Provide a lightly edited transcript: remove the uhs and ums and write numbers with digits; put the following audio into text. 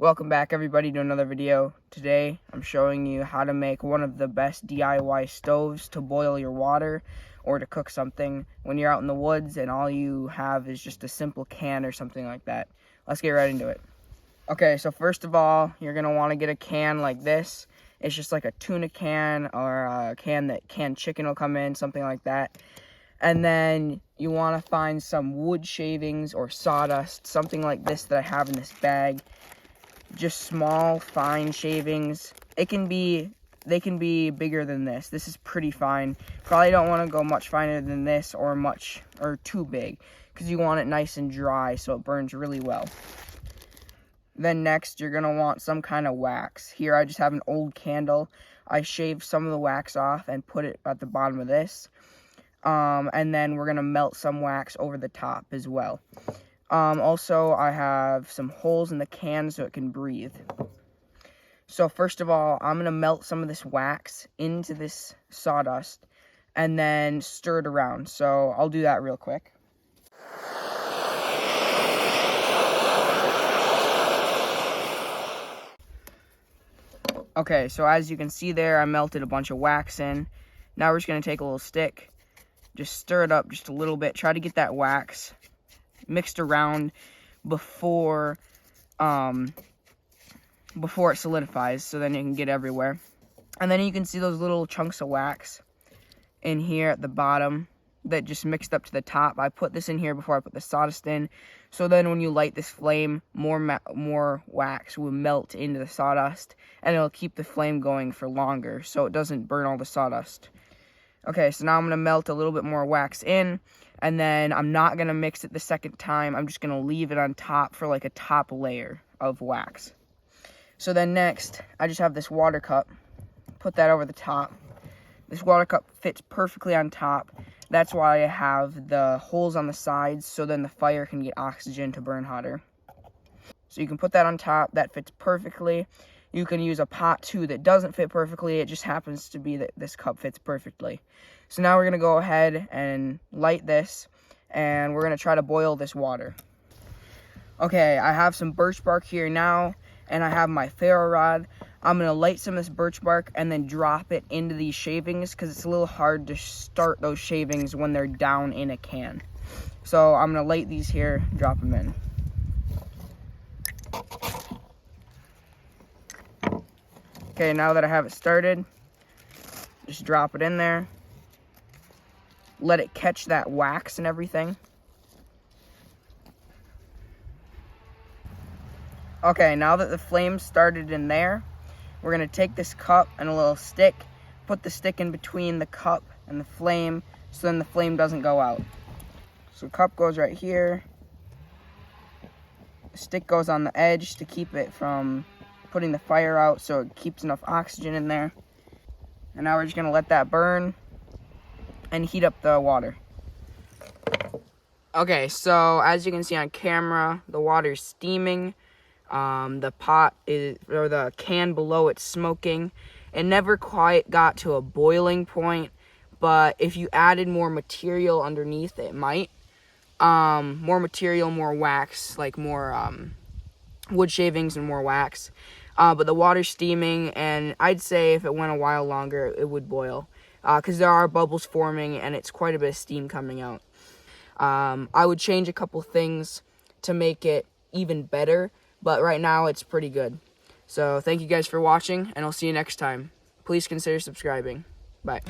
Welcome back everybody to another video. Today I'm showing you how to make one of the best DIY stoves to boil your water or to cook something when you're out in the woods and all you have is just a simple can or something like that. Let's get right into it. Okay, so first of all, you're going to want to get a can like this. It's just like a tuna can or a can that canned chicken will come in, something like that. And then you want to find some wood shavings or sawdust, something like this that I have in this bag. Just small, fine shavings. They can be bigger than this. This is pretty fine. Probably don't want to go much finer than this or too big, because you want it nice and dry so it burns really well. Then next, you're going to want some kind of wax. Here I just have an old candle. I shaved some of the wax off and put it at the bottom of this. And then we're going to melt some wax over the top as well. Also, I have some holes in the can so it can breathe. So first of all, I'm going to melt some of this wax into this sawdust and then stir it around. So I'll do that real quick. Okay, so as you can see there, I melted a bunch of wax in. Now we're just going to take a little stick, just stir it up just a little bit. Try to get that wax mixed around before it solidifies, so then it can get everywhere. And then you can see those little chunks of wax in here at the bottom that just mixed up to the top. I put this in here before I put the sawdust in, so then when you light this flame, more wax will melt into the sawdust, and it'll keep the flame going for longer, so it doesn't burn all the sawdust. Okay, so now I'm going to melt a little bit more wax in, and then I'm not going to mix it the second time. I'm just going to leave it on top for like a top layer of wax. So then next, I just have this water cup. Put that over the top. This water cup fits perfectly on top. That's why I have the holes on the sides, so then the fire can get oxygen to burn hotter. So you can put that on top. That fits perfectly. You can use a pot too that doesn't fit perfectly. It just happens to be that this cup fits perfectly. So now we're going to go ahead and light this, and we're going to try to boil this water. Okay, I have some birch bark here now, and I have my ferro rod. I'm going to light some of this birch bark and then drop it into these shavings, because it's a little hard to start those shavings when they're down in a can. So I'm going to light these here, drop them in. Okay, now that I have it started, just drop it in there. Let it catch that wax and everything. Okay, now that the flame started in there, we're going to take this cup and a little stick, put the stick in between the cup and the flame, so then the flame doesn't go out. So the cup goes right here. The stick goes on the edge to keep it from putting the fire out, so it keeps enough oxygen in there. And now we're just going to let that burn and heat up the water. Okay, so as you can see on camera, the water's steaming. The pot is, or the can below it's smoking. It never quite got to a boiling point, but if you added more material underneath, it might. More material, more wax, like more wood shavings and more wax. But the water's steaming, and I'd say if it went a while longer, it would boil. Because there are bubbles forming, and it's quite a bit of steam coming out. I would change a couple things to make it even better, but right now it's pretty good. So thank you guys for watching, and I'll see you next time. Please consider subscribing. Bye.